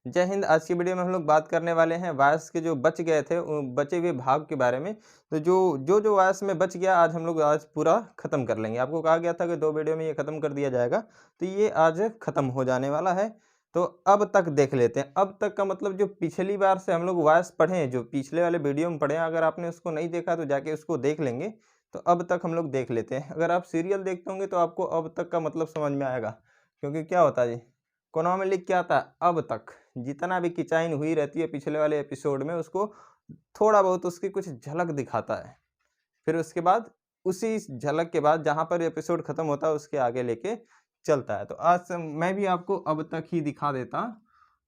जय हिंद। आज की वीडियो में हम लोग बात करने वाले हैं वायस के जो बच गए थे बचे हुए भाग के बारे में। तो जो वायस में बच गया आज हम लोग पूरा ख़त्म कर लेंगे। आपको कहा गया था कि 2 वीडियो में ये ख़त्म कर दिया जाएगा, तो ये आज ख़त्म हो जाने वाला है। तो अब तक देख लेते हैं। अब तक का मतलब जो पिछली बार से हम लोग वायस पढ़े हैं, जो पिछले वाले वीडियो में पढ़े हैं, अगर आपने उसको नहीं देखा तो जाके उसको देख लेंगे। तो अब तक हम लोग देख लेते हैं। अगर आप सीरियल देखते होंगे तो आपको अब तक का मतलब समझ में आएगा। क्योंकि क्या होता है जी, कोनवा में लिख के आता है अब तक। जितना भी खिंचाइन हुई रहती है पिछले वाले एपिसोड में, उसको थोड़ा बहुत उसकी कुछ झलक दिखाता है। फिर उसके बाद उसी झलक के बाद जहाँ पर एपिसोड खत्म होता है उसके आगे लेके चलता है। तो आज से मैं भी आपको अब तक ही दिखा देता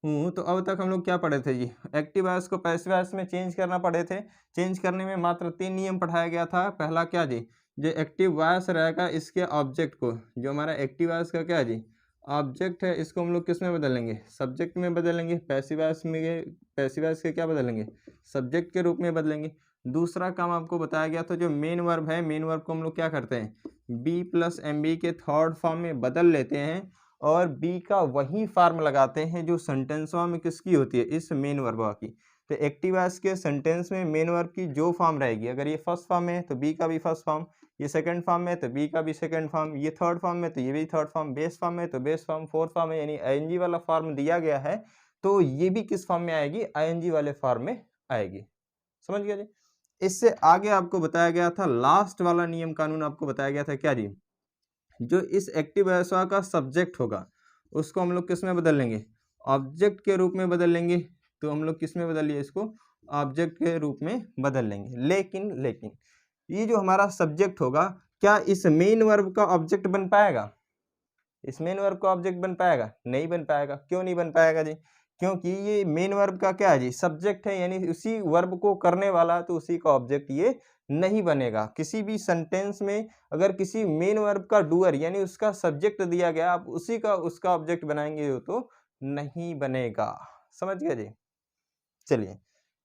हूँ। तो अब तक हम लोग क्या पढ़े थे जी, एक्टिव वॉइस को पैसिव वॉइस में चेंज करना पढ़े थे। चेंज करने में मात्र 3 नियम पढ़ाया गया था। पहला क्या जी, जो एक्टिव वॉइस रहेगा इसके ऑब्जेक्ट को, जो हमारा एक्टिव वॉइस का क्या जी ऑब्जेक्ट है, इसको हम लोग किस में बदलेंगे, सब्जेक्ट में बदलेंगे। पैसिव वॉइस के क्या बदलेंगे, सब्जेक्ट के रूप में बदलेंगे। दूसरा काम आपको बताया गया था, जो मेन वर्ब है, मेन वर्ब को हम लोग क्या करते हैं बी प्लस एम बी के थर्ड फॉर्म में बदल लेते हैं और बी का वही फॉर्म लगाते हैं जो सेंटेंस में किसकी होती है, इस मेन वर्ब की। तो एक्टिव वॉइस के सेंटेंस में मेन वर्ब की जो फॉर्म रहेगी, अगर ये फर्स्ट फॉर्म में है तो बी का भी फर्स्ट फॉर्म, ये सेकंड फॉर्म में तो बी का भी सेकंड फॉर्म, ये थर्ड फॉर्म में तो ये भी थर्ड फॉर्म, बेस फॉर्म में तो बेस फॉर्म, फोर्थ फॉर्म में यानी आईएनजी वाला फॉर्म दिया गया है, तो ये भी किस फॉर्म में आएगी, आईएनजी वाले फॉर्म में आएगी। समझ गया जी। इससे आगे आपको बताया गया था लास्ट वाला नियम कानून, आपको बताया गया था क्या जी, जो इस एक्टिव वॉइस का सब्जेक्ट होगा उसको हम लोग किस में बदल लेंगे, ऑब्जेक्ट के रूप में बदल लेंगे। तो हम लोग किस में बदल लिए, इसको ऑब्जेक्ट के रूप में बदल लेंगे। लेकिन ये जो हमारा सब्जेक्ट होगा, क्या इस मेन वर्ब का ऑब्जेक्ट बन पाएगा, इस मेन वर्ब का ऑब्जेक्ट बन पाएगा, नहीं बन पाएगा। क्यों नहीं बन पाएगा जी, क्योंकि ये मेन वर्ब का क्या है जी, सब्जेक्ट है, यानी उसी वर्ब को करने वाला, तो उसी का ऑब्जेक्ट ये नहीं बनेगा। किसी भी सेंटेंस में अगर किसी मेन वर्ब का डूअर यानी उसका सब्जेक्ट दिया गया, आप उसी का उसका ऑब्जेक्ट बनाएंगे हो तो नहीं बनेगा। समझ गए जी। चलिए,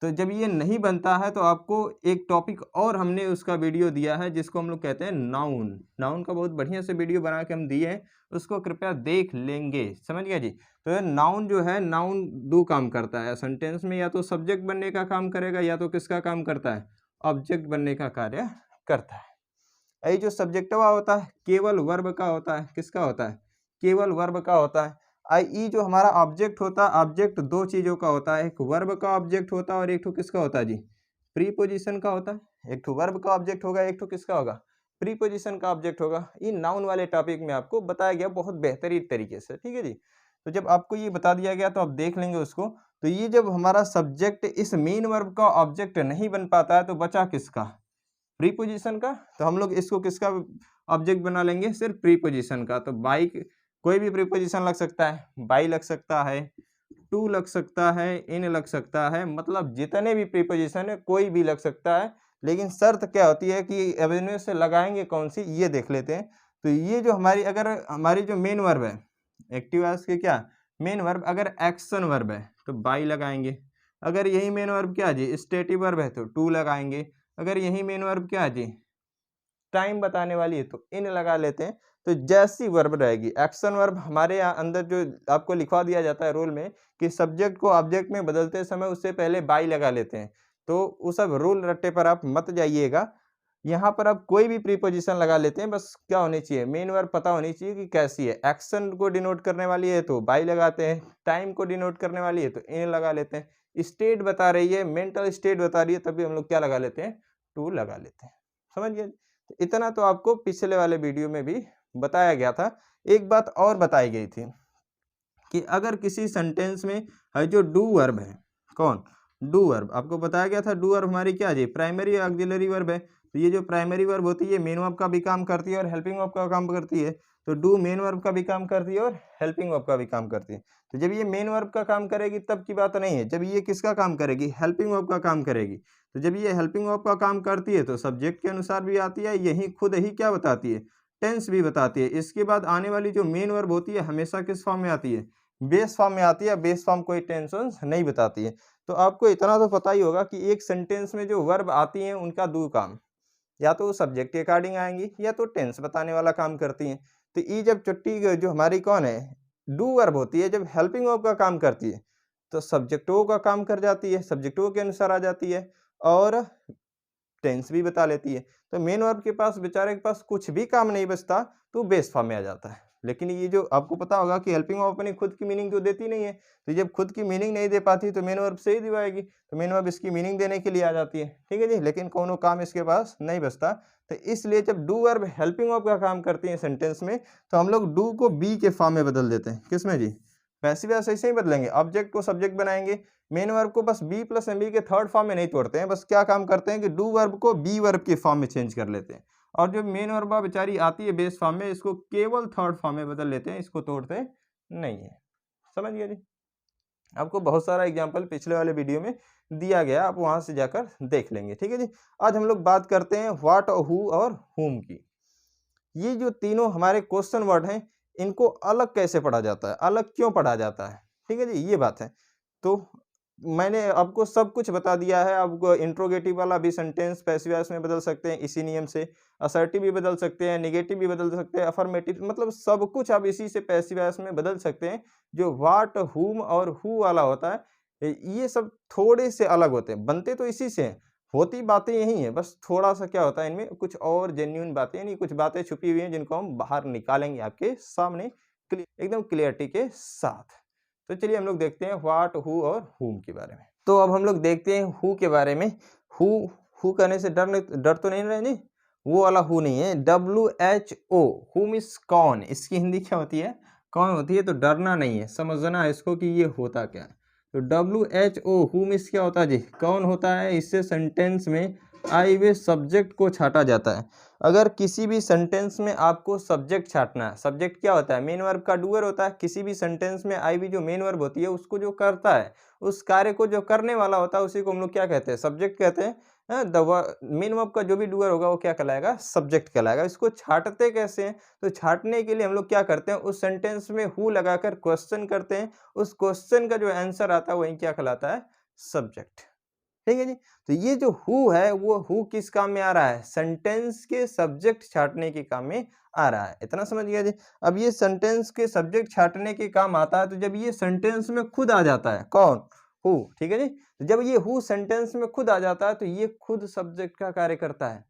तो जब ये नहीं बनता है तो आपको एक टॉपिक और हमने उसका वीडियो दिया है जिसको हम लोग कहते हैं नाउन। नाउन का बहुत बढ़िया से वीडियो बना के हम दिए हैं, उसको कृपया देख लेंगे। समझ गया जी। तो नाउन जो है, नाउन दो काम करता है सेंटेंस में, या तो सब्जेक्ट बनने का काम करेगा या तो किसका काम करता है, ऑब्जेक्ट बनने का कार्य करता है। ये जो सब्जेक्टवा होता है केवल वर्ब का होता है, किसका होता है, केवल वर्ब का होता है। आई जो हमारा ऑब्जेक्ट होता है, ऑब्जेक्ट दो चीजों का होता है, एक वर्ब का ऑब्जेक्ट होता है और एक ठो किसका होता है जी, प्रीपोजिशन का होता है। एक ठो वर्ब का ऑब्जेक्ट होगा, एक ठो किसका होगा, प्रीपोजिशन का ऑब्जेक्ट होगा। ये नाउन वाले टॉपिक में आपको बताया गया बहुत बेहतरीन तरीके से, ठीक है जी। तो जब आपको ये बता दिया गया तो आप देख लेंगे उसको। तो ये जब हमारा सब्जेक्ट इस मेन वर्ब का ऑब्जेक्ट नहीं बन पाता है तो बचा किसका, प्रीपोजिशन का। तो हम लोग इसको किसका ऑब्जेक्ट बना लेंगे, सिर्फ प्रीपोजिशन का। तो बाई कोई भी प्रीपोजिशन लग सकता है, बाई लग सकता है, टू लग सकता है, इन लग सकता है, मतलब जितने भी प्रीपोजिशन है कोई भी लग सकता है। लेकिन शर्त क्या होती है कि एवेन्यू से लगाएंगे कौन सी, ये देख लेते हैं। तो ये जो हमारी, अगर हमारी जो मेन वर्ब है एक्टिव वॉइस के, क्या मेन वर्ब अगर एक्शन वर्ब है तो बाई लगाएंगे। अगर यही मेन वर्ब क्या जी स्टेटिव वर्ब है तो टू लगाएंगे। अगर यही मेन वर्ब क्या है जी टाइम बताने वाली है तो इन लगा लेते हैं। तो जैसी वर्ब रहेगी एक्शन वर्ब, हमारे यहाँ अंदर जो आपको लिखवा दिया जाता है रूल में कि सब्जेक्ट को ऑब्जेक्ट में बदलते समय उससे पहले बाई लगा लेते हैं। तो उस सब रूल रट्टे पर आप मत जाइएगा। यहाँ पर आप कोई भी प्रीपोजिशन लगा लेते हैं, बस क्या होनी चाहिए, मेन वर्ब पता होनी चाहिए कि कैसी है। एक्शन को डिनोट करने वाली है तो बाई लगाते हैं, टाइम को डिनोट करने वाली है तो इन लगा लेते हैं, स्टेट बता रही है, मेंटल स्टेट बता रही है, तभी हम लोग क्या लगा लेते हैं, टू लगा लेते हैं। समझ गए। तो इतना तो आपको पिछले वाले वीडियो में भी बताया गया था। एक बात और बताई गई थी कि अगर किसी सेंटेंस में है जो डू वर्ब है, कौन, डू वर्ब, आपको बताया गया था डू वर्ब हमारी क्या जी प्राइमरी ऑक्सिलरी वर्ब है। तो ये जो प्राइमरी वर्ब होती है मेन वर्ब का भी काम करती है और हेल्पिंग वर्ब का काम करती है। तो डू मेन वर्ब का भी काम करती है और हेल्पिंग वर्ब का भी काम करती है। तो जब ये मेन वर्ब का काम करेगी तब की बात नहीं है, जब ये किसका काम करेगी, हेल्पिंग वर्ब का काम करेगी। तो जब ये हेल्पिंग वर्ब का काम करती है तो सब्जेक्ट के अनुसार भी आती है, यही खुद ही क्या बताती है, टेंस भी बताती है। इसके बाद आने वाली जो मेन वर्ब होती है हमेशा किस फॉर्म में आती है, बेस फॉर्म में आती है। बेस फॉर्म कोई टेंशन नहीं बताती है। तो आपको इतना तो पता ही होगा कि एक सेंटेंस में जो वर्ब आती हैं उनका दो काम, या तो सब्जेक्ट के अकॉर्डिंग आएंगी या तो टेंस बताने वाला काम करती हैं। तो ये जब चुट्टी जो हमारी कौन है डू वर्ब होती है, जब हेल्पिंग वर्ब का काम करती है तो सब्जेक्टिव का काम कर जाती है, सब्जेक्टिव के अनुसार आ जाती है और टेंस भी बता लेती है। तो मेन वर्ब के पास बेचारे के पास कुछ भी काम नहीं बचता, तो बेस फॉर्म में आ जाता है। लेकिन ये जो आपको पता होगा कि हेल्पिंग वर्ब अपनी खुद की मीनिंग तो देती नहीं है, तो जब खुद की मीनिंग नहीं दे पाती तो मेन वर्ब से ही दिवाएगी, तो मेन वर्ब इसकी मीनिंग देने के लिए आ जाती है, ठीक है जी। लेकिन कोनो काम इसके पास नहीं बचता, तो इसलिए जब डू वर्ब हेल्पिंग वर्ब का काम करती है सेंटेंस में, तो हम लोग डू को बी के फॉर्म में बदल देते हैं। किसमें जी? पैसिव वॉइस ऐसे ही बदलेंगे, ऑब्जेक्ट को सब्जेक्ट बनाएंगे, मेन वर्ब को बस बी प्लस एम बी के थर्ड फॉर्म में नहीं तोड़ते हैं, बस क्या काम करते हैं कि डू वर्ब को बी वर्ब के फॉर्म में चेंज कर लेते हैं, और जो मेन वर्ब बेचारी आती है बेस फॉर्म में, इसको केवल थर्ड फॉर्म में बदल लेते हैं, इसको तोड़ते नहीं है। समझ गया जी? आपको बहुत सारा एग्जाम्पल पिछले वाले वीडियो में दिया गया, आप वहां से जाकर देख लेंगे, ठीक है जी। आज हम लोग बात करते हैं व्हाट, हु और हुम की। ये जो तीनों हमारे क्वेश्चन वर्ड हैं, इनको अलग कैसे पढ़ा जाता है, अलग क्यों पढ़ा जाता है, ठीक है जी, ये बात है। तो मैंने आपको सब कुछ बता दिया है। आपको इंट्रोगेटिव वाला भी सेंटेंस पैसिव वॉइस में बदल सकते हैं इसी नियम से, असर्टिव भी बदल सकते हैं, नेगेटिव भी बदल सकते हैं, अफर्मेटिव, मतलब सब कुछ आप इसी से पैसिव वॉइस में बदल सकते हैं। जो व्हाट, हुम और हु वाला होता है, ये सब थोड़े से अलग होते हैं, बनते तो इसी से हैं, होती बातें यही हैं, बस थोड़ा सा क्या होता है इनमें कुछ और जेन्युइन बातें, यानी कुछ बातें छुपी हुई हैं जिनको हम बाहर निकालेंगे आपके सामने एकदम क्लियरिटी के साथ। तो चलिए हम लोग देखते हैं व्हाट, हु और हुम के बारे में। तो अब हम लोग देखते हैं हु के बारे में। हु, हु कहने से डर तो नहीं रहे जी, वो वाला हु नहीं है, WHO, हुम इज कौन, इसकी हिंदी क्या होती है? कौन होती है। तो डरना नहीं है, समझना है इसको कि ये होता क्या है। तो WHO, हुम इज क्या होता है जी? कौन होता है। इससे सेंटेंस में आई वे सब्जेक्ट को छाटा जाता है। अगर किसी भी सेंटेंस में आपको सब्जेक्ट छाटना है, सब्जेक्ट क्या होता है? मेन वर्ब का डूअर होता है। किसी भी सेंटेंस में आई वी जो मेन वर्ब होती है, उसको जो करता है, उस कार्य को जो करने वाला होता है, उसी को हम लोग क्या कहते हैं? सब्जेक्ट कहते हैं। मेन वर्ब का जो भी डूअर होगा वो क्या कहलाएगा? सब्जेक्ट कहलाएगा। इसको छाटते कैसे हैं? तो छाटने के लिए हम लोग क्या करते हैं? उस सेंटेंस में हु लगाकर क्वेश्चन करते हैं, उस क्वेश्चन का जो आंसर आता है वही क्या कहलाता है? सब्जेक्ट, ठीक है जी। तो ये जो हु है, वो हु किस काम में आ रहा है? सेंटेंस के सब्जेक्ट छाटने के काम में आ रहा है। इतना समझ गया जी। अब ये सेंटेंस के सब्जेक्ट छाटने के काम आता है, तो जब ये सेंटेंस में खुद आ जाता है, कौन? हु, ठीक है जी। तो जब ये हु सेंटेंस में खुद आ जाता है, तो ये खुद सब्जेक्ट का कार्य करता है,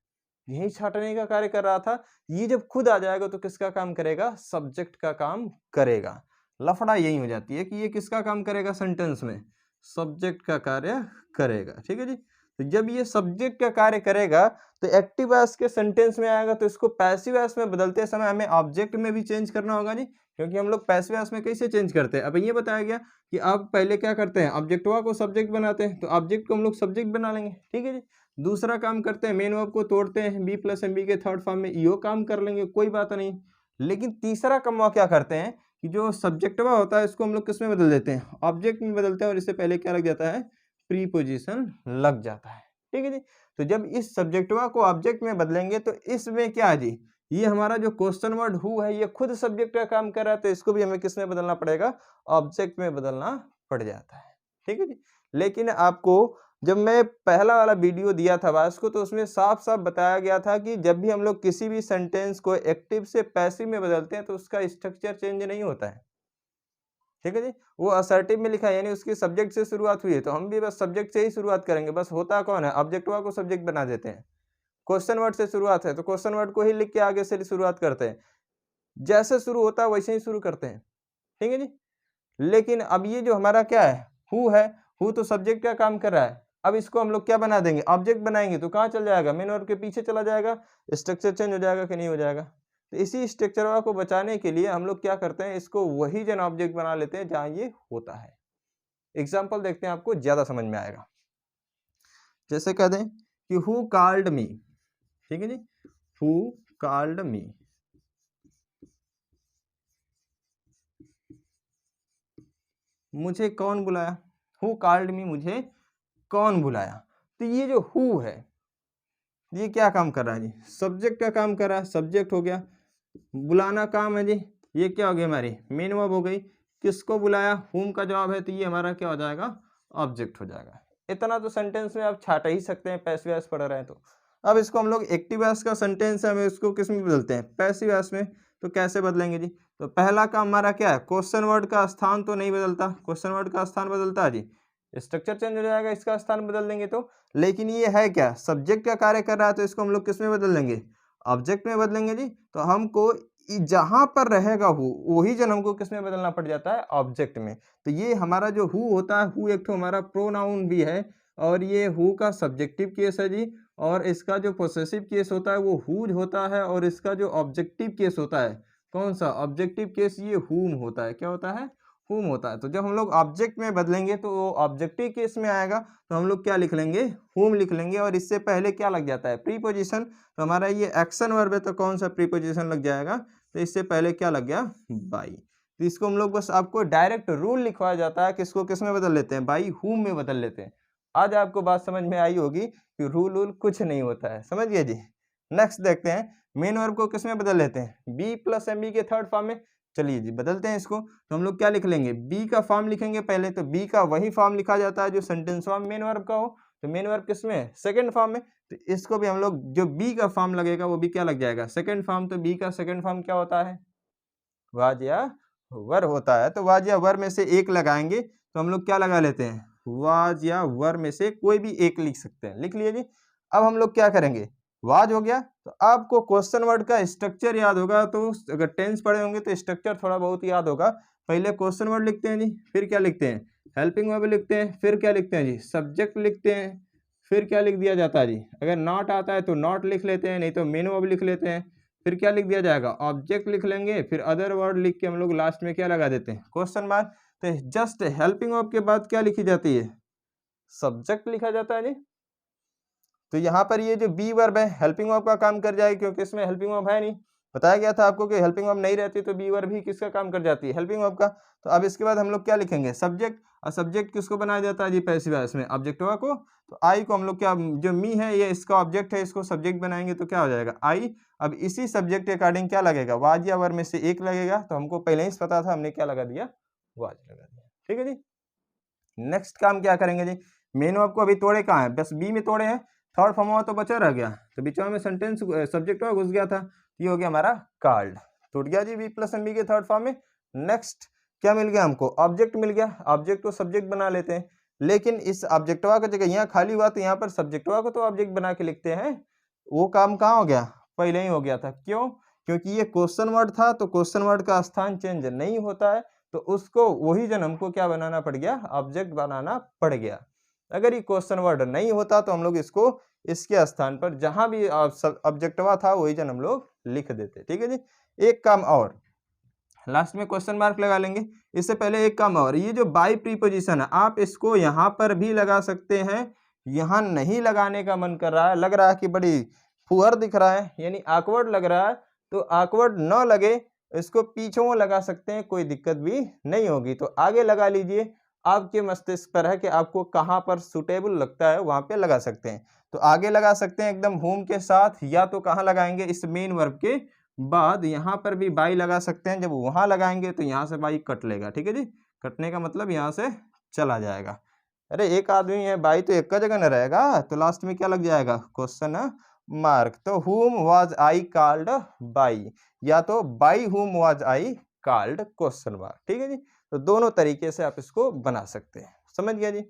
यही छाटने का कार्य कर रहा था। ये जब खुद आ जाएगा तो किसका काम करेगा? सब्जेक्ट का काम करेगा। लफड़ा यही हो जाती है कि ये किसका काम करेगा सेंटेंस में? सब्जेक्ट का कार्य करेगा, ठीक है जी। तो जब ये सब्जेक्ट का कार्य करेगा, तो एक्टिव वॉइस के सेंटेंस में आएगा, तो इसको पैसिव वॉइस में बदलते समय हमें ऑब्जेक्ट में भी चेंज करना होगा जी, क्योंकि हम लोग पैसिव वॉइस में कैसे चेंज करते हैं? अब ये बताया गया कि आप पहले क्या करते हैं? ऑब्जेक्टवा को सब्जेक्ट बनाते हैं, तो ऑब्जेक्ट को हम लोग सब्जेक्ट बना लेंगे, ठीक है जी। दूसरा काम करते हैं, मेन वर्ब को तोड़ते हैं, बी प्लस एम बी के थर्ड फॉर्म में, यो काम कर लेंगे, कोई बात नहीं। लेकिन तीसरा काम क्या करते हैं कि जो सब्जेक्टवा होता है, इसको हम लोग किस में बदल देते हैं? ऑब्जेक्ट में बदलते हैं, और इससे पहले क्या लग जाता है? प्रीपोजिशन लग जाता है, ठीक है जी। तो जब इस सब्जेक्टवा को ऑब्जेक्ट में बदलेंगे, तो इसमें क्या है जी? ये हमारा जो क्वेश्चन वर्ड हु है, ये खुद सब्जेक्ट का काम कर रहा है, तो इसको भी हमें किस में बदलना पड़ेगा? ऑब्जेक्ट में बदलना पड़ जाता है, ठीक है जी। लेकिन आपको जब मैं पहला वाला वीडियो दिया था वास को, तो उसमें साफ-साफ बताया गया था कि जब भी हम लोग किसी भी सेंटेंस को एक्टिव से पैसिव में बदलते हैं, तो उसका स्ट्रक्चर चेंज नहीं होता है, ठीक है जी। वो असर्टिव में लिखा है, यानी उसकी सब्जेक्ट से शुरुआत हुई है, तो हम भी बस सब्जेक्ट से ही शुरुआत करेंगे। बस होता कौन है? ऑब्जेक्टवा को सब्जेक्ट बना देते हैं। क्वेश्चन वर्ड से शुरुआत है, तो क्वेश्चन वर्ड को ही लिख के आगे से शुरुआत करते हैं। जैसे शुरू होता है वैसे ही शुरू करते हैं, ठीक है जी। लेकिन अब ये जो हमारा क्या है? हु है, हु तो सब्जेक्ट का काम कर रहा है। अब इसको हम लोग क्या बना देंगे? ऑब्जेक्ट बनाएंगे, तो कहाँ चल जाएगा? मेन वर्ब के पीछे चला जाएगा। स्ट्रक्चर चेंज हो जाएगा कि नहीं हो जाएगा? तो इसी स्ट्रक्चर को बचाने के लिए हम लोग क्या करते हैं? इसको वही जन ऑब्जेक्ट बना लेते हैं जहाँ ये होता है। एग्जाम्पल देखते हैं, आपको ज्यादा समझ में आएगा। जैसे कह दें कि हु कॉल्ड मी, ठीक है जी। हु कॉल्ड मी, मुझे कौन बुलाया? हु कॉल्ड मी, मुझे कौन बुलाया? तो ये जो हु है, ये क्या काम कर रहा है जी? सब्जेक्ट का काम कर रहा है, सब्जेक्ट हो गया। बुलाना काम है जी, ये क्या हो गई? हमारी मेन वर्ब हो गई। किसको बुलाया? हुम का जवाब है, तो ये हमारा क्या हो जाएगा? ऑब्जेक्ट हो जाएगा। इतना तो सेंटेंस में आप छाट ही सकते हैं, पैसिव वॉइस पढ़ रहे हैं तो। अब इसको हम लोग एक्टिव वॉइस का सेंटेंस है, हमें इसको किस में बदलते हैं? पैसिव वॉइस में। तो कैसे बदलेंगे जी? तो पहला काम हमारा क्या है, क्वेश्चन वर्ड का स्थान तो नहीं बदलता, क्वेश्चन वर्ड का स्थान बदलता है जी, स्ट्रक्चर चेंज हो जाएगा, इसका स्थान बदल देंगे तो। लेकिन ये है क्या, सब्जेक्ट का कार्य कर रहा है, तो इसको हम लोग किस में बदल देंगे, ऑब्जेक्ट में बदलेंगे जी। तो हमको जहां पर रहेगा हु, वही जन हमको किस में बदलना पड़ जाता है, ऑब्जेक्ट में। तो ये हमारा जो हु होता है, हु एक तो हमारा प्रोनाउन भी है, और ये हु का सब्जेक्टिव केस है जी, और इसका जो पोसेसिव केस होता है वो हुज होता है, और इसका जो ऑब्जेक्टिव केस होता है, कौन सा ऑब्जेक्टिव केस, ये हुम होता है। क्या होता है, हुम होता है। तो जब हम लोग ऑब्जेक्ट में बदलेंगे तो वो ऑब्जेक्टिव केस में आएगा, तो हम लोग क्या लिख लेंगे, हुम लिख लेंगे, और इससे पहले क्या लग जाता है, प्रीपोजिशन। तो हमारा ये एक्शन वर्ब है, तो कौन सा प्रीपोजिशन लग जाएगा, तो इससे पहले क्या लग गया, बाई। तो इसको हम लोग बस आपको डायरेक्ट रूल लिखवाया जाता है कि इसको किस में बदल लेते हैं, बाई हुम में बदल लेते हैं। आज आपको बात समझ में आई होगी कि रूल वूल कुछ नहीं होता है, समझ गए जी। नेक्स्ट देखते हैं, मेन वर्ब को किस में बदल लेते हैं, बी प्लस एम बी के थर्ड फॉर्म में। चलिए जी बदलते हैं इसको। तो हम लोग क्या लिख लेंगे, बी का फॉर्म लिखेंगे पहले, तो बी का वही फॉर्म लिखा जाता है जो सेंटेंस फॉर्म मेन वर्ब का हो। तो मेन वर्ब किस में है, सेकंड फॉर्म में। तो इसको भी हम लोग, जो बी का फॉर्म लगेगा वो भी क्या लग जाएगा, सेकंड फॉर्म। तो बी का सेकंड फॉर्म क्या होता है, वाज या वर होता है। तो वाज या वर में से एक लगाएंगे, तो हम लोग क्या लगा लेते हैं, वाज या वर में से कोई भी एक लिख सकते हैं, लिख लिए जी। अब हम लोग क्या करेंगे, वाज हो गया, तो आपको क्वेश्चन वर्ड का स्ट्रक्चर याद होगा, तो अगर टेंस पढ़े होंगे तो स्ट्रक्चर थोड़ा बहुत याद होगा। पहले क्वेश्चन वर्ड लिखते हैं जी, फिर क्या लिखते हैं, हेल्पिंग वर्ब लिखते हैं, फिर क्या लिखते हैं जी, सब्जेक्ट लिखते हैं, फिर क्या लिख दिया जाता है जी, अगर नॉट आता है तो नॉट लिख लेते हैं, नहीं तो मेन वर्ब लिख लेते हैं, फिर क्या लिख दिया जाएगा, ऑब्जेक्ट लिख लेंगे, फिर अदर वर्ड लिख के हम लोग लास्ट में क्या लगा देते हैं, क्वेश्चन मार्क। तो जस्ट हेल्पिंग वर्ब के बाद क्या लिखी जाती है, सब्जेक्ट लिखा जाता है जी। तो यहाँ पर ये जो बी वर्ब है हेल्पिंग वर्ब का काम कर जाएगी, क्योंकि इसमें हेल्पिंग वर्ब है नहीं। बताया गया था आपको कि हेल्पिंग वर्ब नहीं रहती तो बी वर्ब ही किसका काम कर जाती है, हेल्पिंग वर्ब का। तो अब इसके बाद हम लोग क्या लिखेंगे, सब्जेक्ट। और सब्जेक्ट किसको बनाया जाता है जी, पैसिव वॉइस में ऑब्जेक्टिवा को। तो आई को हम लोग क्या, जो मी है ये इसका ऑब्जेक्ट है, इसको सब्जेक्ट बनाएंगे तो क्या हो जाएगा, आई। अब इसी सब्जेक्ट के अकॉर्डिंग क्या लगेगा, वाज या वर में से एक लगेगा। तो हमको पहले ही पता था, हमने क्या लगा दिया, वाज लगा दिया। ठीक है जी। नेक्स्ट काम क्या करेंगे जी, मेन वर्ब को अभी तोड़े कहाँ है, बस बी में तोड़े हैं, थर्ड फॉर्म हुआ तो बचा रह गया, तो बीच में सेंटेंस सब्जेक्ट घुस गया था, ये हो गया हमारा कार्ड, टूट गया G B plus M B के थर्ड फॉर्म में। नेक्स्ट क्या मिल गया हमको, ऑब्जेक्ट मिल गया। ऑब्जेक्ट को सब्जेक्ट बना लेते हैं, लेकिन इस ऑब्जेक्टवा का जगह यहाँ खाली हुआ, तो यहाँ पर सब्जेक्टवा को तो ऑब्जेक्ट बना के लिखते हैं। वो काम कहाँ हो गया, पहले ही हो गया था। क्यों, क्योंकि ये क्वेश्चन वर्ड था, तो क्वेश्चन वर्ड का स्थान चेंज नहीं होता है, तो उसको वही जन हमको क्या बनाना पड़ गया, ऑब्जेक्ट बनाना पड़ गया। अगर ये क्वेश्चन वर्ड नहीं होता तो हम लोग इसको इसके स्थान पर जहां भी ऑब्जेक्टवा था वही जन हम लोग लिख देते। ठीक है जी। एक काम और, लास्ट में क्वेश्चन मार्क लगा लेंगे। इससे पहले एक काम और, ये जो बाई प्रीपोजिशन है आप इसको यहाँ पर भी लगा सकते हैं। यहाँ नहीं लगाने का मन कर रहा है, लग रहा है कि बड़ी फुहर दिख रहा है, यानी awkward लग रहा है, तो awkward न लगे, इसको पीछों लगा सकते हैं, कोई दिक्कत भी नहीं होगी। तो आगे लगा लीजिए, आपके मस्तिष्क पर है कि आपको कहाँ पर सुटेबल लगता है वहां पे लगा सकते हैं। तो आगे लगा सकते हैं एकदम होम के साथ, या तो कहाँ लगाएंगे, इस मेन वर्ब के बाद यहाँ पर भी बाई लगा सकते हैं। जब वहां लगाएंगे तो यहाँ से बाई कट लेगा। ठीक है जी, कटने का मतलब यहाँ से चला जाएगा। अरे एक आदमी है, बाई तो एक का जगह न रहेगा, तो लास्ट में क्या लग जाएगा, क्वेश्चन मार्क। तो whom was I called by, या तो by whom was I called question mark. ठीक है जी। तो दोनों तरीके से आप इसको बना सकते हैं, समझ गया जी।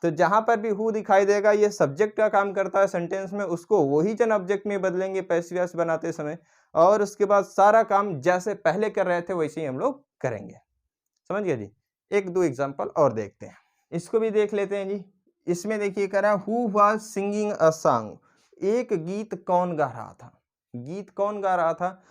तो जहां पर भी हु दिखाई देगा ये सब्जेक्ट का काम करता है सेंटेंस में, उसको वही जन ऑब्जेक्ट में बदलेंगे पैसिव वॉइस बनाते समय, और उसके बाद सारा काम जैसे पहले कर रहे थे वैसे ही हम लोग करेंगे। समझ गया जी। एक दो एग्जांपल और देखते हैं, इसको भी देख लेते हैं जी। इसमें देखिए कह रहा है who was singing a song, एक गीत कौन गा रहा था, गीत कौन गा रहा था।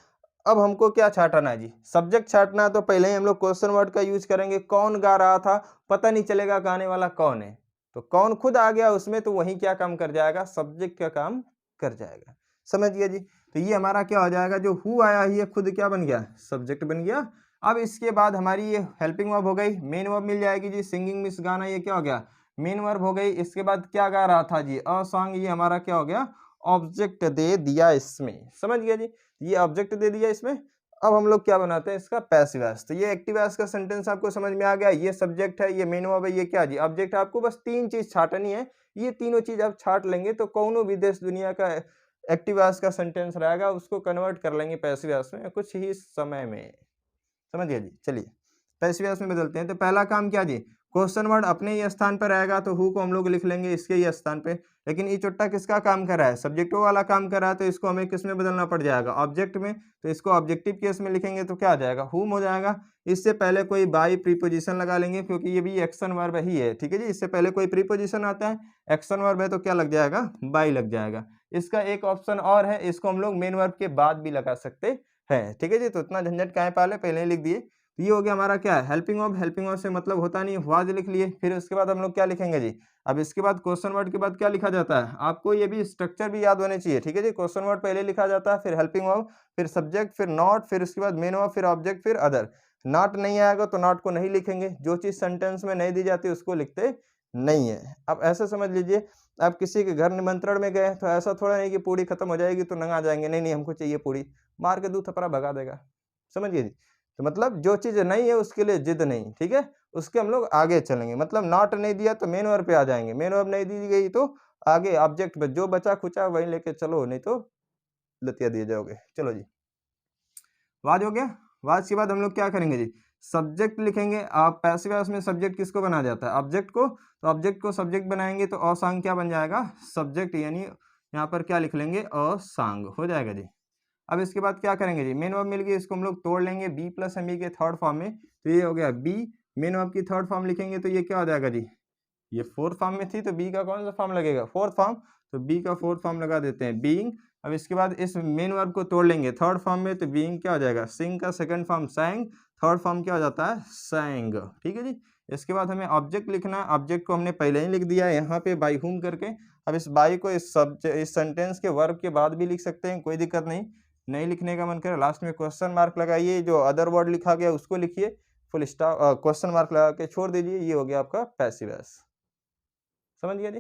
अब हमको क्या छाटना है जी, सब्जेक्ट छाटना है, तो पहले ही हम लोग क्वेश्चन वर्ड का यूज करेंगे। कौन गा रहा था, पता नहीं चलेगा गाने वाला कौन है, तो कौन खुद आ गया उसमें, तो वही क्या काम कर जाएगा, सब्जेक्ट का काम कर जाएगा। समझ गया जी। तो ये हमारा क्या हो जाएगा, जो हु आया ये खुद क्या बन गया, सब्जेक्ट बन गया। अब इसके बाद हमारी ये हेल्पिंग वर्ब हो गई, मेन वर्ब मिल जाएगी जी, सिंगिंग मिस गाना, ये क्या हो गया, मेन वर्ब हो गई। इसके बाद क्या गा रहा था जी, अ सॉन्ग, ये हमारा क्या हो गया, ऑब्जेक्ट दे दिया इसमें। समझ गया जी, ये ऑब्जेक्ट दे दिया इसमें। अब हम लोग क्या बनाते हैं, इसका पैसिव वॉइस। तो ये एक्टिव वॉइस का सेंटेंस आपको समझ में आ गया, ये सब्जेक्ट है, ये मेन वर्ब है, ये क्या जी, ऑब्जेक्ट है। आपको बस तीन चीज छाटनी है, ये तीनों चीज आप छाट लेंगे तो कौनो भी देश दुनिया का एक्टिव वॉइस का सेंटेंस रहेगा उसको कन्वर्ट कर लेंगे पैसिव वॉइस में कुछ ही समय में। समझ गए जी। चलिए पैसिव वॉइस में बदलते हैं। तो पहला काम क्या जी, क्वेश्चन वर्ड अपने ही स्थान पर रहेगा तो हु को हम लोग लिख लेंगे इसके ही स्थान पे। लेकिन ये चुट्टा किसका काम कर रहा है, सब्जेक्टिव वाला काम कर रहा है, तो इसको हमें किस में बदलना पड़ जाएगा, ऑब्जेक्ट में। तो इसको ऑब्जेक्टिव केस में लिखेंगे तो क्या आ जाएगा, हुम हो जाएगा। इससे पहले कोई बाई प्रीपोजिशन लगा लेंगे क्योंकि ये भी एक्शन वर्ब ही है, ठीक है जी। इससे पहले कोई प्रीपोजिशन आता है, एक्शन वर्ब है तो क्या लग जाएगा, बाई लग जाएगा। इसका एक ऑप्शन और है, इसको हम लोग मेन वर्ब के बाद भी लगा सकते हैं, ठीक है जी। तो इतना झंझट काहे पाले, पहले ही लिख दिए। तो ये हो गया हमारा क्या है, हेल्पिंग वर्ब। हेल्पिंग वर्ब से मतलब होता नहीं, वाज लिख लिए। फिर उसके बाद हम लोग क्या लिखेंगे जी, अब इसके बाद क्वेश्चन वर्ड के बाद क्या लिखा जाता है, आपको ये भी स्ट्रक्चर भी याद होने चाहिए, ठीक है जी। क्वेश्चन वर्ड पहले लिखा जाता है, फिर हेल्पिंग वर्ब, फिर सब्जेक्ट, फिर नॉट, फिर उसके बाद मेन वर्ब, फिर ऑब्जेक्ट, फिर अदर। नॉट नहीं आएगा तो नॉट को नहीं लिखेंगे, जो चीज सेंटेंस में नहीं दी जाती उसको लिखते नहीं है। अब ऐसे समझ लीजिए, आप किसी के घर निमंत्रण में गए तो ऐसा थोड़ा नहीं कि पूड़ी खत्म हो जाएगी तो नंगा जाएंगे, नहीं नहीं हमको चाहिए पूड़ी, मार के 2 थप्पड़ा भगा देगा। समझिए जी। तो मतलब जो चीज नहीं है उसके लिए जिद नहीं, ठीक है, उसके हम लोग आगे चलेंगे। मतलब नॉट नहीं दिया तो मेन वर्ब पे आ जाएंगे, मेन वर्ब नहीं दी गई तो आगे ऑब्जेक्ट पे, जो बचा खुचा वही लेके चलो, नहीं तो लतिया दिए जाओगे। चलो जी, वाज हो गया। वाज के बाद हम लोग क्या करेंगे जी, सब्जेक्ट लिखेंगे। आप पैसिव वॉइस में सब्जेक्ट किसको बना जाता है, ऑब्जेक्ट को। तो ऑब्जेक्ट को सब्जेक्ट बनाएंगे तो असांग क्या बन जाएगा, सब्जेक्ट, यानी यहाँ पर क्या लिख लेंगे, असांग हो जाएगा जी। अब इसके बाद क्या करेंगे जी, मेन वर्ब मिल गई, इसको हम लोग तोड़ लेंगे बी प्लस एम बी के थर्ड फॉर्म में। तो ये हो गया बी, मेन वर्ब की थर्ड फॉर्म लिखेंगे तो ये क्या हो जाएगा जी, ये फोर्थ फॉर्म में थी तो बी का कौन सा फॉर्म लगेगा, फोर्थ फॉर्म। तो बी का फोर्थ फॉर्म लगा देते हैं, बीइंग। अब इसके बाद इस मेन वर्ब को तोड़ लेंगे थर्ड फॉर्म में, तो बीइंग क्या हो जाएगा, सिंग का सेकंड फॉर्म सैंग, थर्ड फॉर्म क्या हो जाता है, सैंग, ठीक है जी। इसके बाद हमें ऑब्जेक्ट लिखना है, ऑब्जेक्ट को हमने पहले ही लिख दिया है यहाँ पे बाई हुम करके। अब इस बाई को इस सेंटेंस के वर्ब के बाद भी लिख सकते हैं, कोई दिक्कत नहीं। नहीं लिखने का मन करे लास्ट में क्वेश्चन मार्क लगाइए, जो अदर वर्ड लिखा गया उसको लिखिए, फुल स्टॉप क्वेश्चन मार्क लगा के छोड़ दीजिए। ये हो गया आपका पैसिव वॉइस। समझ गया जी।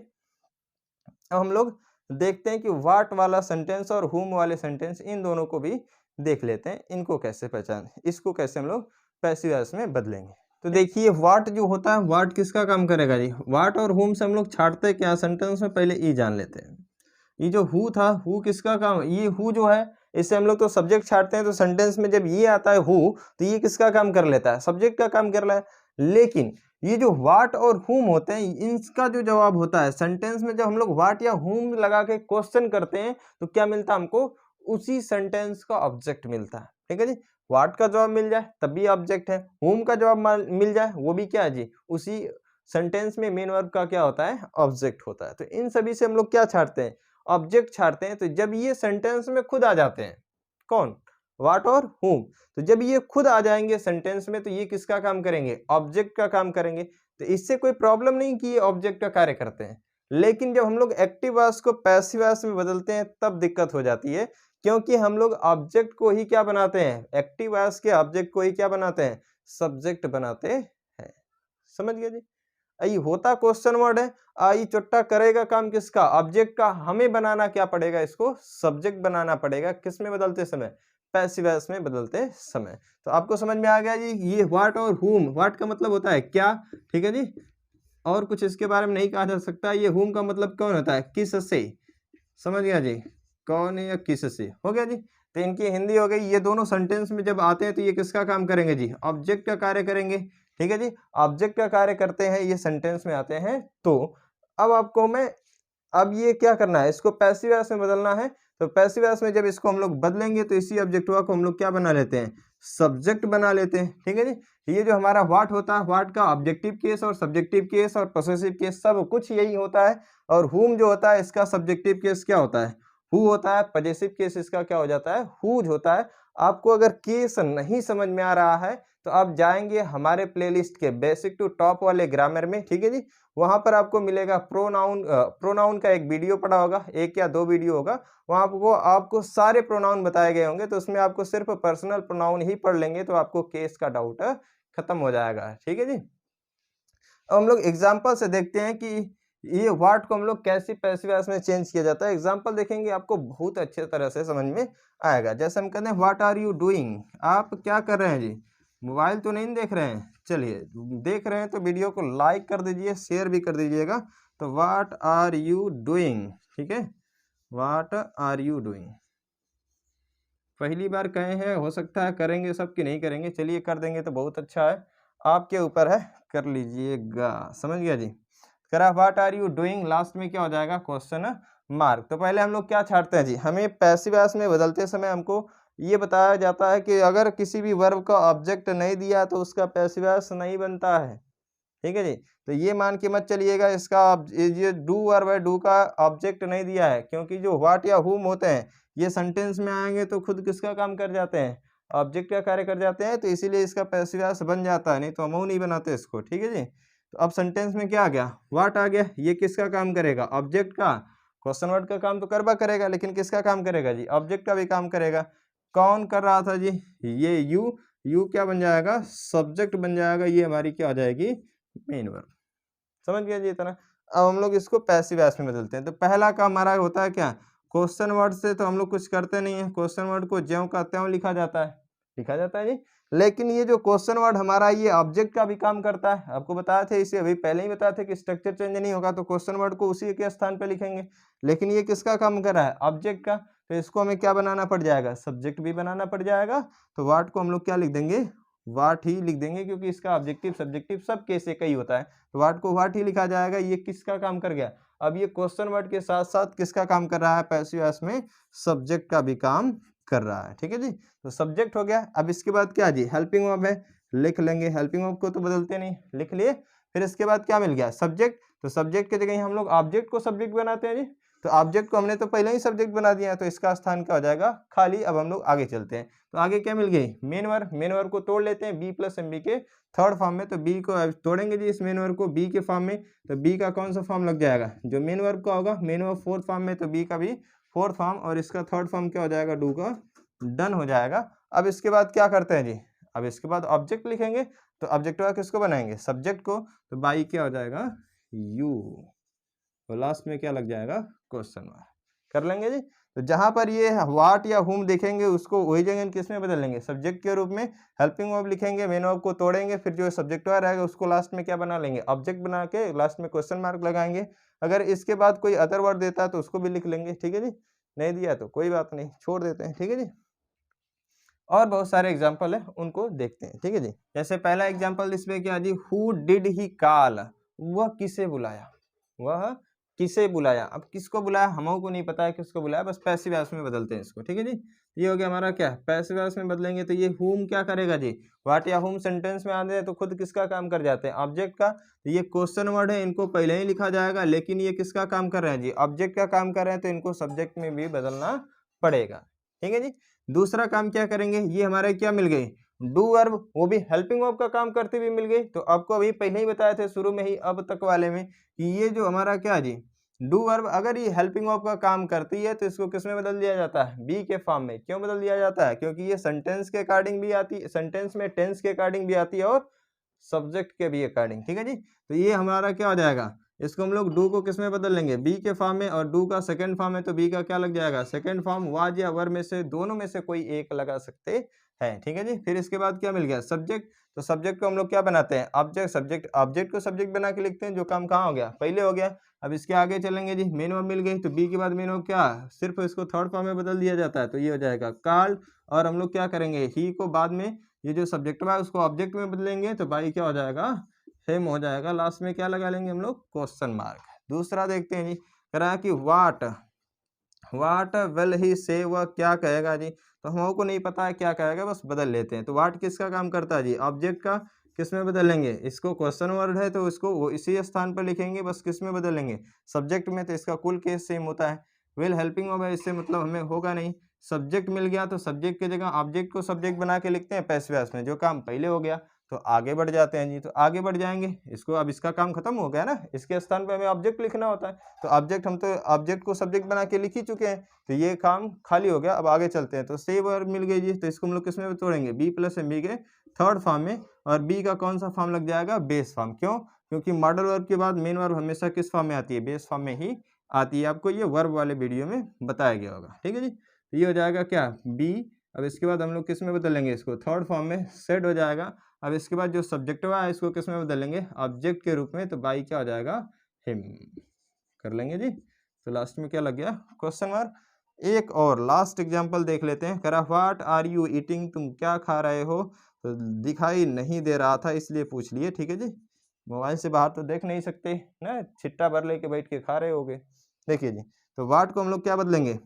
अब हम लोग देखते हैं कि व्हाट वाला सेंटेंस और हुम वाले सेंटेंस, इन दोनों को भी देख लेते हैं, इनको कैसे पहचान, इसको कैसे हम लोग पैसिव वॉइस में बदलेंगे। तो देखिए व्हाट जो होता है, व्हाट किसका काम करेगा जी, व्हाट और हुम से हम लोग छाटते क्या सेंटेंस में, पहले ई जान लेते हैं। ये जो हु था, हु किसका काम, ये हु जो है इससे हम लोग तो सब्जेक्ट छाटते हैं, तो सेंटेंस में जब ये आता है हु, तो ये किसका काम कर लेता है, सब्जेक्ट का काम कर रहा है। लेकिन ये जो व्हाट और हुम होते हैं, इनका जो जवाब होता है सेंटेंस में, जब हम लोग व्हाट या हुम लगा के क्वेश्चन करते हैं तो क्या मिलता है हमको, उसी सेंटेंस का ऑब्जेक्ट मिलता है, ठीक है जी। व्हाट का जवाब मिल जाए तब भी ऑब्जेक्ट है, हुम का जवाब मिल जाए वो भी क्या है जी, उसी सेंटेंस में मेन वर्ब का क्या होता है, ऑब्जेक्ट होता है। तो इन सभी से हम लोग क्या छाटते हैं, ऑब्जेक्ट छाटते हैं। तो जब ये सेंटेंस में खुद आ जाते हैं, कौन, व्हाट और हुम, तो जब ये खुद आ जाएंगे सेंटेंस में तो ये किसका काम करेंगे, ऑब्जेक्ट का काम करेंगे। तो इससे कोई प्रॉब्लम नहीं कि ये ऑब्जेक्ट का कार्य करते हैं। लेकिन जब हम लोग एक्टिव वॉइस को पैसिव वॉइस में बदलते हैं तब दिक्कत हो जाती है, क्योंकि हम लोग ऑब्जेक्ट को ही क्या बनाते हैं, एक्टिव वॉइस के ऑब्जेक्ट को ही क्या बनाते हैं, सब्जेक्ट बनाते हैं। समझ गए जी। आई होता क्वेश्चन वर्ड है, आई चुट्टा करेगा काम किसका, ऑब्जेक्ट का। हमें बनाना क्या पड़ेगा, इसको सब्जेक्ट बनाना पड़ेगा, किस में बदलते समय, पैसिव वॉइस में बदलते समय। तो आपको समझ में आ गया जी, ये व्हाट और हुम, व्हाट का मतलब होता है क्या, ठीक है जी, और कुछ इसके बारे में नहीं कहा जा सकता। ये हुम का मतलब कौन होता है, किस से, समझ गया जी, कौन है या किस से, हो गया जी। तो इनकी हिंदी हो गई। ये दोनों सेंटेंस में जब आते हैं तो ये किसका काम करेंगे जी, ऑब्जेक्ट का कार्य करेंगे, ठीक है जी। ऑब्जेक्ट का कार्य करते हैं, ये सेंटेंस में आते हैं। तो अब आपको मैं, अब ये क्या करना है, इसको पैसिव वॉइस में बदलना है। तो पैसिव वॉइस में जब इसको हम लोग बदलेंगे तो इसी ऑब्जेक्टिवा को हम लोग क्या बना लेते हैं, सब्जेक्ट बना लेते हैं, ठीक है जी। ये जो हमारा व्हाट होता है, व्हाट का ऑब्जेक्टिव केस और सब्जेक्टिव केस और पोसेसिव केस सब कुछ यही होता है। और हुम जो होता है इसका सब्जेक्टिव केस क्या होता है, हु होता है। पॉजेसिव केस इसका क्या हो जाता है, हुज होता है। आपको अगर केस नहीं समझ में आ रहा है तो आप जाएंगे हमारे प्लेलिस्ट के बेसिक टू टॉप वाले ग्रामर में, ठीक है जी। वहां पर आपको मिलेगा प्रोनाउन, प्रोनाउन का एक वीडियो पड़ा होगा, 1 या 2 वीडियो होगा, वहां आपको सारे प्रोनाउन बताए गए होंगे। तो उसमें आपको सिर्फ पर्सनल प्रोनाउन ही पढ़ लेंगे तो आपको केस का डाउट खत्म हो जाएगा, ठीक है जी। अब हम लोग एग्जाम्पल से देखते हैं कि ये व्हाट को हम लोग कैसे पैसिव वॉइस में चेंज किया जाता है। एग्जाम्पल देखेंगे आपको बहुत अच्छे तरह से समझ में आएगा। जैसे हम कहते हैं व्हाट आर यू डूइंग, आप क्या कर रहे हैं जी, मोबाइल तो नहीं देख रहे हैं, चलिए देख रहे हैं तो वीडियो को लाइक कर दीजिए, शेयर भी कर दीजिएगा। तो व्हाट आर यू डूइंग, ठीक है, व्हाट आर यू डूइंग। पहली बार कहे हैं, हो सकता है करेंगे सब कि नहीं करेंगे, चलिए कर देंगे तो बहुत अच्छा है, आपके ऊपर है, कर लीजिएगा। समझ गया जी। करा what are you doing, last में क्या हो जाएगा, क्वेश्चन मार्क। तो पहले हम लोग क्या छाटते हैं जी, हमें पैसिव वॉइस में बदलते समय हमको ये बताया जाता है कि अगर किसी भी वर्ब का ऑब्जेक्ट नहीं दिया तो उसका पैसिव वॉइस नहीं बनता है। ठीक है जी। तो ये मान के मत चलिएगा इसका ये डू वर्ब है, डू का ऑब्जेक्ट नहीं दिया है, क्योंकि जो व्हाट या हुम होते हैं ये सेंटेंस में आएंगे तो खुद किसका काम कर जाते हैं, ऑब्जेक्ट का कार्य कर जाते हैं, तो इसीलिए इसका पैसिव वॉइस बन जाता है, नहीं तो हम नहीं बनाते इसको। ठीक है जी। तो अब सेंटेंस में क्या आ गया, व्हाट आ गया, ये किसका काम करेगा, ऑब्जेक्ट का। क्वेश्चन वर्ड का काम तो करबा करेगा, लेकिन किसका काम करेगा जी, ऑब्जेक्ट का भी काम करेगा। कौन कर रहा था जी, ये यू क्या बन जाएगा, सब्जेक्ट बन जाएगा, ये हमारी क्या आ जाएगी, मेन वर्ब। समझ गया जी इतना। अब हम लोग इसको पैसिव वॉइस में बदलते हैं। तो पहला काम हमारा होता है क्या, क्वेश्चन वर्ड से तो हम लोग कुछ करते नहीं है, क्वेश्चन वर्ड को ज्यों का त्यों लिखा जाता है, लिखा जाता है जी। लेकिन ये जो क्वेश्चन वर्ड हमारा ये ऑब्जेक्ट का भी काम करता है, आपको बताया थे, इसे अभी पहले ही बताया थे कि स्ट्रक्चर चेंज नहीं होगा तो क्वेश्चन वर्ड को उसी के स्थान पे लिखेंगे। लेकिन ये किसका काम कर रहा है, ऑब्जेक्ट का, तो इसको हमें क्या बनाना पड़ जाएगा, सब्जेक्ट भी बनाना पड़ जाएगा। तो वाट को हम लोग क्या लिख देंगे, वाट ही लिख देंगे, क्योंकि इसका ऑब्जेक्टिव सब्जेक्टिव सब केस एक ही होता है, तो वाट को वाट ही लिखा जाएगा। ये किसका काम कर गया, अब ये क्वेश्चन वर्ड के साथ साथ किसका काम कर रहा है, पैसिव वॉइस में सब्जेक्ट का भी काम कर रहा है। ठीक है जी। तो सब्जेक्ट हो गया। अब इसके बाद क्या जी, हेल्पिंग वर्ब है, लिख लेंगे, हेल्पिंग वर्ब को तो बदलते नहीं, लिख लिए। फिर इसके बाद क्या मिल गया, सब्जेक्ट। तो सब्जेक्ट की जगह हम लोग ऑब्जेक्ट को सब्जेक्ट बनाते हैं जी। तो ऑब्जेक्ट को हमने तो पहले ही सब्जेक्ट बना दिया है, तो इसका स्थान क्या हो जाएगा, खाली। अब हम लोग आगे चलते हैं। तो आगे क्या मिल गई, मेन वर्ब। मेन वर्ब को तोड़ लेते हैं बी प्लस एम बी के थर्ड फॉर्म में। तो बी को तोड़ेंगे जी इस मेन वर्ब को बी के फॉर्म में, तो बी का कौन सा फॉर्म लग जाएगा, जो मेन वर्ब का होगा, मेन वर्ब फोर्थ फॉर्म में, तो बी का भी फोर्थ फॉर्म, और इसका थर्ड फॉर्म क्या हो जाएगा, डू का। डन हो जाएगा। अब इसके बाद क्या करते हैं जी, अब इसके बाद ऑब्जेक्ट लिखेंगे। तो ऑब्जेक्ट का किसको बनाएंगे, सब्जेक्ट को। तो बाई क्या हो जाएगा, यू। तो लास्ट में क्या लग जाएगा, क्वेश्चन मार्क। कर लेंगे जी। तो जहां पर ये व्हाट या हुम देखेंगे उसको वही जगह किस में बदल लेंगे, सब्जेक्ट के रूप में। हेल्पिंग वर्ब लिखेंगे, मेन वर्ब को तोड़ेंगे, फिर जो सब्जेक्ट वर्ब रहेगा उसको लास्ट में क्या बना लेंगे, ऑब्जेक्ट बना के लास्ट में क्वेश्चन मार्क लगाएंगे। अगर इसके बाद कोई अदर वर्ड देता है तो उसको भी लिख लेंगे। ठीक है जी। नहीं दिया तो कोई बात नहीं, छोड़ देते हैं। ठीक है जी। और बहुत सारे एग्जाम्पल है, उनको देखते हैं। ठीक है जी। जैसे पहला एग्जाम्पल इसमें क्या जी, हु डिड ही कॉल, वह किसे बुलाया, वह किसे बुलाया। अब किसको बुलाया हम को नहीं पता है किसको बुलाया, बस पैसिव वॉइस में बदलते हैं इसको। ठीक है जी। ये हो गया हमारा क्या, पैसिव वॉइस में बदलेंगे। तो ये हुम क्या करेगा जी, व्हाट या हुम सेंटेंस में आते हैं तो खुद किसका काम कर जाते हैं, ऑब्जेक्ट का। तो ये क्वेश्चन वर्ड है, इनको पहले ही लिखा जाएगा, लेकिन ये किसका काम कर रहे हैं जी, ऑब्जेक्ट का काम कर रहे हैं, तो इनको सब्जेक्ट में भी बदलना पड़ेगा। ठीक है जी। दूसरा काम क्या करेंगे, ये हमारे क्या मिल गई, डू वर्ब, वो भी हेल्पिंग वर्ब का काम करते हुए मिल गई। तो आपको अभी पहले ही बताए थे शुरू में ही अब तक वाले में कि ये जो हमारा क्या जी, डू वर्ब अगर ये हेल्पिंग वर्ब का काम करती है तो इसको किस में बदल दिया जाता है, बी के फॉर्म में। क्यों बदल दिया जाता है, क्योंकि ये सेंटेंस के अकॉर्डिंग भी आती है, सेंटेंस में टेंस के अकॉर्डिंग भी आती है और सब्जेक्ट के भी अकॉर्डिंग। ठीक है जी। तो ये हमारा क्या हो जाएगा, इसको हम लोग डू को किस में बदल लेंगे, बी के फॉर्म में, और डू का सेकंड फॉर्म है तो बी का क्या लग जाएगा, सेकंड फॉर्म। वाज या वर में से दोनों में से कोई एक लगा सकते हैं। ठीक है जी। फिर इसके बाद क्या मिल गया, सब्जेक्ट। तो सब्जेक्ट को हम लोग क्या बनाते हैं, ऑब्जेक्ट। सब्जेक्ट ऑब्जेक्ट को सब्जेक्ट बना के लिखते हैं, जो काम कहाँ हो गया, पहले हो गया। अब इसके आगे चलेंगे जी, मेन वर्ब मिल गई, तो बी के बाद मेन वर्ब क्या, सिर्फ इसको थर्ड फॉर्म में बदल दिया जाता है, तो ये हो जाएगा कॉल्ड। और हम लोग क्या करेंगे, ही को बाद में ये जो सब्जेक्ट है उसको ऑब्जेक्ट में बदलेंगे, तो बाई क्या हो जाएगा, सेम हो जाएगा। लास्ट में क्या लगा लेंगे हम लोग, क्वेश्चन मार्क। दूसरा देखते हैं जी, कह रहा है कि वाट विल ही से, वह क्या कहेगा जी। तो हम को नहीं पता है क्या कहेगा, बस बदल लेते हैं। तो वाट किसका काम करता है जी, ऑब्जेक्ट का। किस में बदल लेंगे, इसको क्वेश्चन वर्ड है तो इसको वो इसी स्थान पर लिखेंगे, बस किस में बदल लेंगे, सब्जेक्ट में। तो इसका कुल केस सेम होता है। विल हेल्पिंग वर्ब है, इससे मतलब हमें होगा नहीं। सब्जेक्ट मिल गया तो सब्जेक्ट की जगह ऑब्जेक्ट को सब्जेक्ट बना के लिखते हैं पैसिव वॉइस में, जो काम पहले हो गया। तो आगे बढ़ जाते हैं जी। तो आगे बढ़ जाएंगे, इसको अब इसका काम खत्म हो गया ना, इसके स्थान पे हमें ऑब्जेक्ट लिखना होता है। तो ऑब्जेक्ट हम तो ऑब्जेक्ट को सब्जेक्ट बना के लिख ही चुके हैं, तो ये काम खाली हो गया। अब आगे चलते हैं। तो से वर्ब मिल गई जी, तो इसको हम लोग किसमें तोड़ेंगे, बी प्लस एम बी के थर्ड फॉर्म में। और बी का कौन सा फॉर्म लग जाएगा, बेस फॉर्म। क्यों, क्योंकि मॉडल वर्ब के बाद मेन वर्ब हमेशा किस फॉर्म में आती है, बेस फॉर्म में ही आती है। आपको ये वर्ब वाले वीडियो में बताया गया होगा। ठीक है जी। तो ये हो जाएगा क्या, बी। अब इसके बाद हम लोग किस में बदलेंगे, इसको थर्ड फॉर्म में, सेट हो जाएगा। अब इसके बाद जो सब्जेक्ट हुआ है इसको किस में बदलेंगे, ऑब्जेक्ट के रूप में। तो बाई क्या हो जाएगा, हिम। कर लेंगे जी। तो लास्ट में क्या लग गया, क्वेश्चन मार्क। एक और लास्ट एग्जांपल देख लेते हैं। कह रहा व्हाट आर यू ईटिंग, तुम क्या खा रहे हो। तो दिखाई नहीं दे रहा था इसलिए पूछ लिए, ठीक है जी। मोबाइल से बाहर तो देख नहीं सकते ना, छिट्टा भर लेके बैठ के खा रहे होगे। देखिए जी, तो व्हाट को हम लोग क्या बदलेंगे,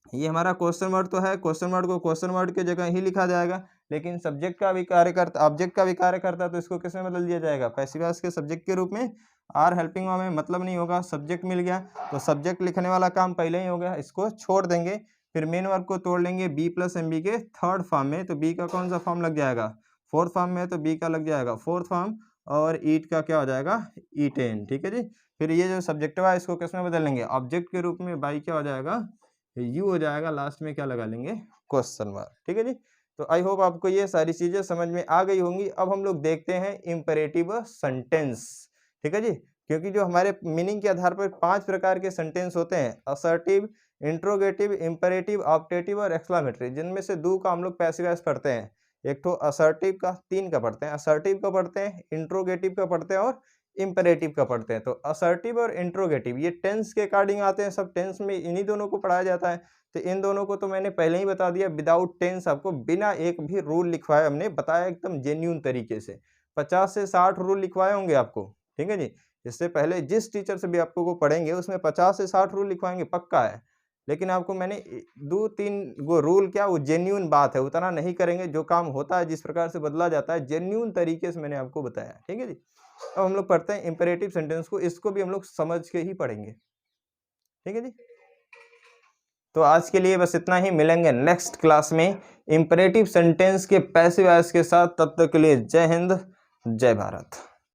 ये हमारा क्वेश्चन वर्ड तो है, क्वेश्चन वर्ड को क्वेश्चन वर्ड के जगह ही लिखा जाएगा, लेकिन सब्जेक्ट का भी कार्य करता, ऑब्जेक्ट का भी कार्य करता, तो इसको किसमें बदल दिया जाएगा, पैसिव वॉइस के सब्जेक्ट के रूप में। आर हेल्पिंग वर्ब में मतलब नहीं होगा, सब्जेक्ट मिल गया तो सब्जेक्ट लिखने वाला काम पहले ही हो गया, इसको छोड़ देंगे। फिर मेन वर्ब को तोड़ लेंगे बी प्लस एम बी के थर्ड फॉर्म में, तो बी का कौन सा फॉर्म लग जाएगा, फोर्थ फॉर्म में, तो बी का लग जाएगा फोर्थ फॉर्म, और ईट का क्या हो जाएगा, ईटेन, ठीक है जी। फिर ये जो सब्जेक्ट है इसको किसमें बदल लेंगे, ऑब्जेक्ट के रूप में, बाई क्या हो जाएगा, यू हो जाएगा, लास्ट में क्या लगा लेंगे, क्वेश्चन मार्क, ठीक है जी। तो आई होप आपको ये सारी चीजें समझ में आ गई होंगी। अब हम लोग देखते हैं इम्पेरेटिव सेंटेंस, ठीक है जी। क्योंकि जो हमारे मीनिंग के आधार पर 5 प्रकार के सेंटेंस होते हैं, असर्टिव, इंट्रोगेटिव, इम्पेरेटिव, ऑप्टेटिव और एक्सक्लेमेटरी, जिनमें से 2 का हम लोग पैसिव वॉइस पढ़ते हैं। एक तो असर्टिव का, 3 का पढ़ते हैं, असर्टिव का पढ़ते हैं, इंट्रोगेटिव का पढ़ते हैं और इम्पेरेटिव का पढ़ते हैं। तो असर्टिव और इंट्रोगेटिव ये टेंस के अकॉर्डिंग आते हैं, सब टेंस में इन्हीं दोनों को पढ़ाया जाता है। तो इन दोनों को तो मैंने पहले ही बता दिया, विदाउट टेंस, आपको बिना एक भी रूल लिखवाए हमने बताया एकदम जेन्युइन तरीके से। 50 से 60 रूल लिखवाए होंगे आपको, ठीक है जी। इससे पहले जिस टीचर से भी आपको को पढ़ेंगे उसमें 50 से 60 रूल लिखवाएंगे, पक्का है। लेकिन आपको मैंने 2-3 वो रूल, क्या वो जेन्युइन बात है, उतना नहीं करेंगे, जो काम होता है जिस प्रकार से बदला जाता है जेन्युइन तरीके से मैंने आपको बताया, ठीक है जी। अब हम लोग पढ़ते हैं इंपेरेटिव सेंटेंस को, इसको भी हम लोग समझ के ही पढ़ेंगे, ठीक है जी। तो आज के लिए बस इतना ही, मिलेंगे नेक्स्ट क्लास में इंपेरेटिव सेंटेंस के पैसिव वॉइस के साथ। तब तक के लिए जय हिंद, जय भारत।